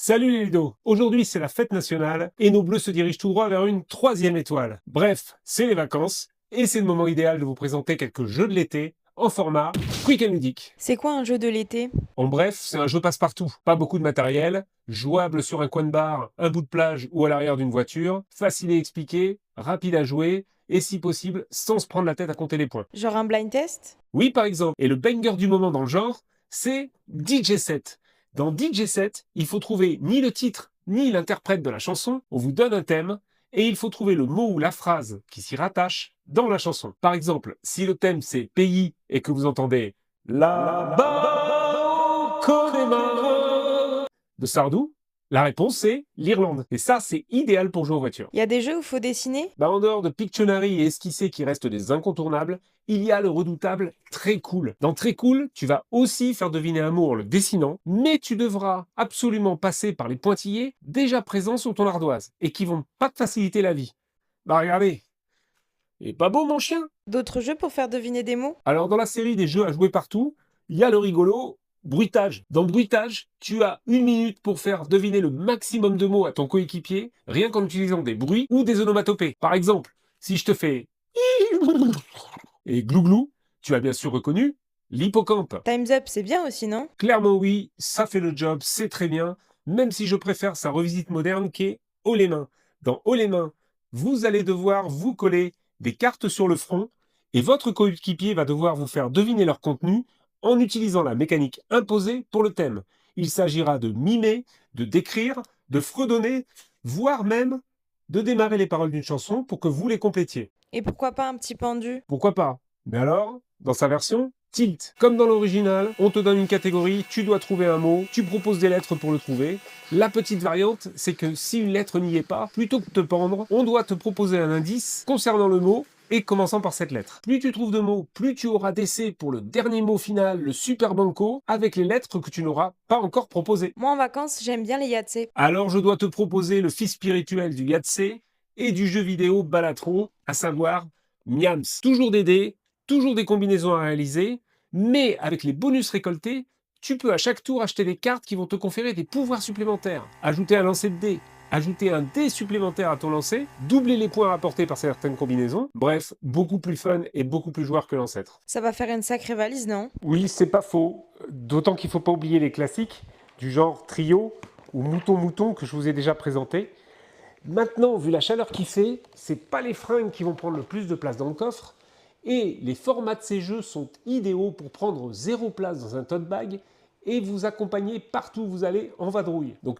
Salut les Ludo. Aujourd'hui c'est la fête nationale et nos bleus se dirigent tout droit vers une troisième étoile. Bref, c'est les vacances et c'est le moment idéal de vous présenter quelques jeux de l'été en format quick and ludique. C'est quoi un jeu de l'été? En bref, c'est un jeu passe-partout, pas beaucoup de matériel, jouable sur un coin de bar, un bout de plage ou à l'arrière d'une voiture, facile à expliquer, rapide à jouer et si possible sans se prendre la tête à compter les points. Genre un blind test? Oui, par exemple. Et le banger du moment dans le genre, c'est DJ Set. Dans DJ Set, il faut trouver ni le titre, ni l'interprète de la chanson. On vous donne un thème et il faut trouver le mot ou la phrase qui s'y rattache dans la chanson. Par exemple, si le thème c'est pays et que vous entendez là-bas au Connemara de Sardou, la réponse c'est l'Irlande. Et ça, c'est idéal pour jouer en voiture. Il y a des jeux où faut dessiner? En dehors de Pictionary et Esquisser qui restent des incontournables, il y a le redoutable Très Cool. Dans Très Cool, tu vas aussi faire deviner un mot en le dessinant, mais tu devras absolument passer par les pointillés déjà présents sur ton ardoise et qui vont pas te faciliter la vie. Bah regardez, il est pas beau mon chien? D'autres jeux pour faire deviner des mots? Alors dans la série des jeux à jouer partout, il y a le rigolo Bruitage. Dans Bruitage, tu as 1 minute pour faire deviner le maximum de mots à ton coéquipier, rien qu'en utilisant des bruits ou des onomatopées. Par exemple, si je te fais et glouglou, tu as bien sûr reconnu l'hippocampe. Time's Up, c'est bien aussi, non? Clairement oui, ça fait le job, c'est très bien, même si je préfère sa revisite moderne qui est Haut les mains. Dans Haut les mains, vous allez devoir vous coller des cartes sur le front et votre coéquipier va devoir vous faire deviner leur contenu en utilisant la mécanique imposée pour le thème. Il s'agira de mimer, de décrire, de fredonner, voire même de démarrer les paroles d'une chanson pour que vous les complétiez. Et pourquoi pas un petit pendu? Pourquoi pas? Mais alors, dans sa version tilt. Comme dans l'original, on te donne une catégorie, tu dois trouver un mot, tu proposes des lettres pour le trouver. La petite variante, c'est que si une lettre n'y est pas, plutôt que de te pendre, on doit te proposer un indice concernant le mot et commençant par cette lettre. Plus tu trouves de mots, plus tu auras d'essais pour le dernier mot final, le super banco, avec les lettres que tu n'auras pas encore proposées. Moi en vacances, j'aime bien les Yatsé. Alors je dois te proposer le fils spirituel du Yatsé et du jeu vidéo Balatron, à savoir Miams. Toujours des dés, toujours des combinaisons à réaliser, mais avec les bonus récoltés, tu peux à chaque tour acheter des cartes qui vont te conférer des pouvoirs supplémentaires. Ajouter un lancer de dés, ajouter un dé supplémentaire à ton lancer, doubler les points rapportés par certaines combinaisons. Bref, beaucoup plus fun et beaucoup plus joueur que l'ancêtre. Ça va faire une sacrée valise, non? Oui, c'est pas faux. D'autant qu'il ne faut pas oublier les classiques du genre trio ou mouton-mouton que je vous ai déjà présenté. Maintenant, vu la chaleur qu'il fait, c'est pas les fringues qui vont prendre le plus de place dans le coffre. Et les formats de ces jeux sont idéaux pour prendre 0 place dans un tote bag et vous accompagner partout où vous allez en vadrouille. Donc